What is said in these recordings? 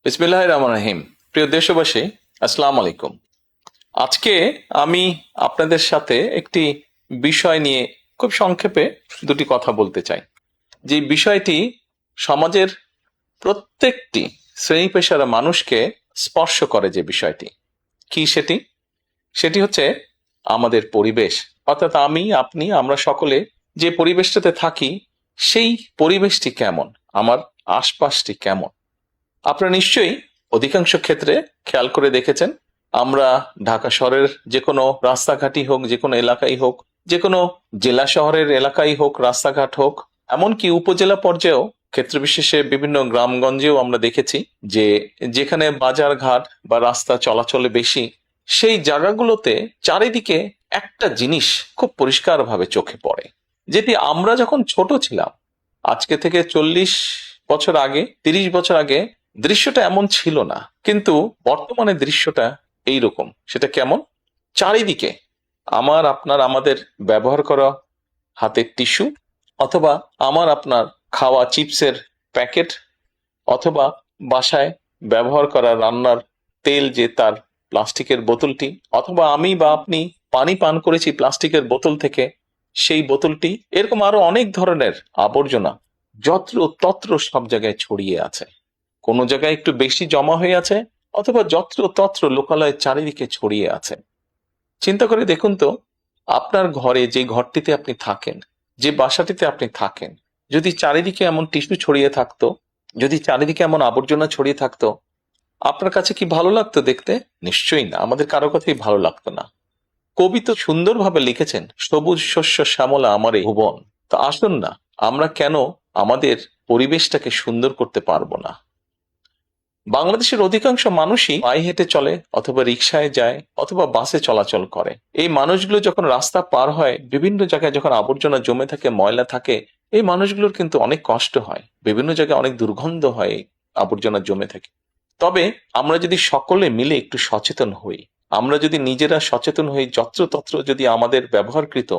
বিসমিল্লাহির রহমানির রহিম। প্রিয় দেশবাসী, আসসালামু আলাইকুম। আজকে আমি আপনাদের সাথে একটি বিষয় নিয়ে খুব সংক্ষেপে দুটি কথা বলতে চাই। যে বিষয়টি সমাজের প্রত্যেকটি শ্রেণী পেশার মানুষকে স্পর্শ করে। যে বিষয়টি কি সেটি সেটি হচ্ছে আমাদের পরিবেশ। অর্থাৎ আমি, আপনি, আমরা সকলে যে পরিবেশটাতে থাকি সেই পরিবেশটি কেমন, আমার আশপাশটি কেমন। আপনারা নিশ্চয়ই অধিকাংশ ক্ষেত্রে খেয়াল করে দেখেছেন, আমরা ঢাকা শহরের যে কোনো রাস্তাঘাটই হোক, যে কোনো এলাকাই হোক, যে কোনো জেলা শহরের এলাকাই হোক, রাস্তাঘাট হোক, এমনকি উপজেলা পর্যায়েও ক্ষেত্র বিশেষে বিভিন্ন গ্রামগঞ্জেও আমরা দেখেছি যে যেখানে বাজার ঘাট বা রাস্তা চলাচলে বেশি, সেই জায়গাগুলোতে চারিদিকে একটা জিনিস খুব পরিষ্কারভাবে চোখে পড়ে, যেটি আমরা যখন ছোট ছিলাম, আজকে থেকে 40 বছর আগে, 30 বছর আগে দৃশ্যটা এমন ছিল না, কিন্তু বর্তমানে দৃশ্যটা এইরকম। সেটা কেমন? চারিদিকে আমার আপনার আমাদের ব্যবহার করা হাতের টিস্যু, অথবা আমার আপনার খাওয়া চিপসের প্যাকেট, অথবা বাসায় ব্যবহার করা রান্নার তেল যে তার প্লাস্টিকের বোতলটি, অথবা আমি বা আপনি পানি পান করেছি প্লাস্টিকের বোতল থেকে সেই বোতলটি, এরকম আরো অনেক ধরনের আবর্জনা যত্র তত্র সব জায়গায় ছড়িয়ে আছে। কোনো জায়গায় একটু বেশি জমা হয়ে আছে, অথবা যত্র তত্র লোকালয়ে চারিদিকে ছড়িয়ে আছে। চিন্তা করে দেখুন তো, আপনার ঘরে, যে ঘরটিতে আপনি থাকেন, যে বাসাটিতে আপনি থাকেন, যদি চারিদিকে এমন টিস্যু ছড়িয়ে থাকতো, যদি চারিদিকে এমন আবর্জনা ছড়িয়ে থাকতো, আপনার কাছে কি ভালো লাগতো দেখতে? নিশ্চয়ই না, আমাদের কারো কথাই ভালো লাগতো না। কবি তো সুন্দরভাবে লিখেছেন, সবুজ শস্য শ্যামলা আমার এই ভুবন। তো আসুন না, আমরা কেন আমাদের পরিবেশটাকে সুন্দর করতে পারবো না? বাংলাদেশের অধিকাংশ মানুষই পায়ে হেঁটে চলে, অথবা রিকশায় যায়, অথবা বাসে চলাচল করে। এই মানুষগুলো যখন রাস্তা পার হয়, বিভিন্ন জায়গায় যখন আবর্জনা জমে থাকে, ময়লা থাকে, এই মানুষগুলোর কিন্তু অনেক কষ্ট হয়, বিভিন্ন জায়গায় অনেক দুর্গন্ধ হয় এই আবর্জনা জমে থাকে। তবে আমরা যদি সকলে মিলে একটু সচেতন হই, আমরা যদি নিজেরা সচেতন হই, যত্রতত্র যদি আমাদের ব্যবহারকৃত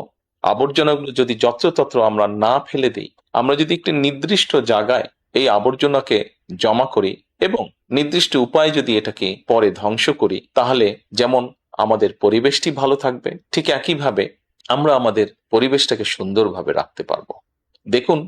আবর্জনাগুলো যদি যত্রতত্র আমরা না ফেলে দিই, আমরা যদি একটি নির্দিষ্ট জায়গায় এই আবর্জনাকে জমা করি এবং নির্দিষ্ট উপায়ে যদি এটাকে পরে ধ্বংস করি, তাহলে যেমন আমাদের পরিবেশটি ভালো থাকবে, ঠিক একইভাবে আমরা আমাদের পরিবেশটাকে সুন্দরভাবে রাখতে পারবো। দেখুন,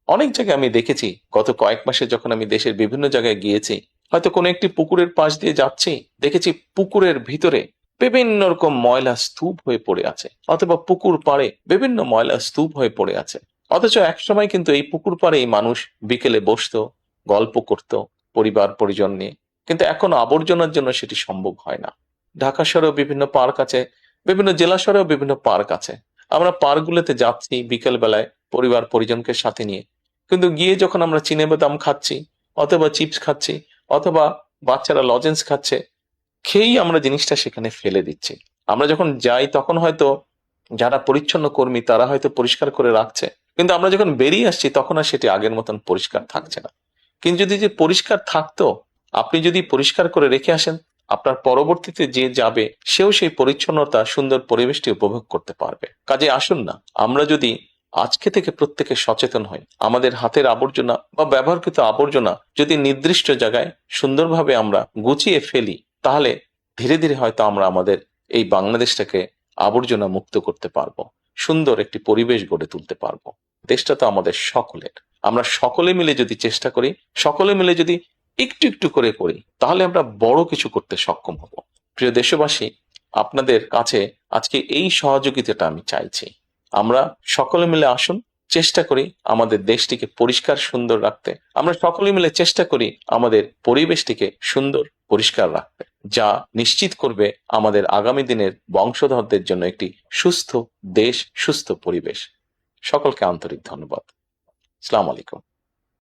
অনেক জায়গায় আমি দেখেছি, গত কয়েক মাসে যখন আমি দেশের বিভিন্ন জায়গায় গিয়েছি, হয়তো কোনো একটি পুকুরের পাশ দিয়ে যাচ্ছি, দেখেছি পুকুরের ভিতরে বিভিন্ন রকম ময়লা স্তূপ হয়ে পড়ে আছে, অথবা পুকুর পাড়ে বিভিন্ন ময়লা স্তূপ হয়ে পড়ে আছে। অথচ একসময় কিন্তু এই পুকুর পাড়েই মানুষ বিকেলে বসতো, গল্প করত পরিবার পরিজন নিয়ে। কিন্তু এখন আবর্জনার জন্য সেটি সম্ভব হয় না। ঢাকা শহরেও বিভিন্ন পার্ক আছে, বিভিন্ন জেলা শহরেও বিভিন্ন পার্ক আছে। আমরা পার্কগুলোতে যাচ্ছি বিকেল বেলায় পরিবার পরিজনকে সাথে নিয়ে, কিন্তু গিয়ে যখন আমরা চিনেবাদাম খাচ্ছি, অথবা চিপস খাচ্ছি, অথবা বাচ্চারা লজেন্স খাচ্ছে, খেয়েই আমরা জিনিসটা সেখানে ফেলে দিচ্ছি। আমরা যখন যাই তখন হয়তো যারা পরিচ্ছন্ন কর্মী তারা হয়তো পরিষ্কার করে রাখছে, কিন্তু আমরা যখন বেরিয়ে আসছি তখন আর সেটি আগের মতন পরিষ্কার থাকছে না। কিন্তু যদি যে পরিষ্কার থাকতো, আপনি যদি পরিষ্কার করে রেখে আসেন, আপনার পরবর্তীতে যে যাবে সেও সেই পরিচ্ছন্নতা, সুন্দর পরিবেশটি উপভোগ করতে পারবে। কাজে আসুন না, আমরা যদি আজকে থেকে প্রত্যেকে সচেতন হই, আমাদের হাতের আবর্জনা বা ব্যবহৃত আবর্জনা যদি নির্দিষ্ট জায়গায় সুন্দরভাবে আমরা গুছিয়ে ফেলি, তাহলে ধীরে ধীরে হয়তো আমরা আমাদের এই বাংলাদেশটাকে আবর্জনা মুক্ত করতে পারবো, সুন্দর একটি পরিবেশ গড়ে তুলতে পারবো। দেশটা তো আমাদের সকলের। আমরা সকলে মিলে যদি চেষ্টা করি, সকলে মিলে যদি একটু একটু করে করি, তাহলে আমরা বড় কিছু করতে সক্ষম হব। প্রিয় দেশবাসী, আপনাদের কাছে আজকে এই সহযোগিতাটা আমি চাইছি। আমরা সকলে মিলে আসুন, চেষ্টা করি আমাদের দেশটিকে পরিষ্কার সুন্দর রাখতে। আমরা সকলে মিলে চেষ্টা করি আমাদের পরিবেশটিকে সুন্দর পরিষ্কার রাখতে, যা নিশ্চিত করবে আমাদের আগামী দিনের বংশধরদের জন্য একটি সুস্থ দেশ, সুস্থ পরিবেশ। সকলকে আন্তরিক ধন্যবাদ। আসসালামু আলাইকুম।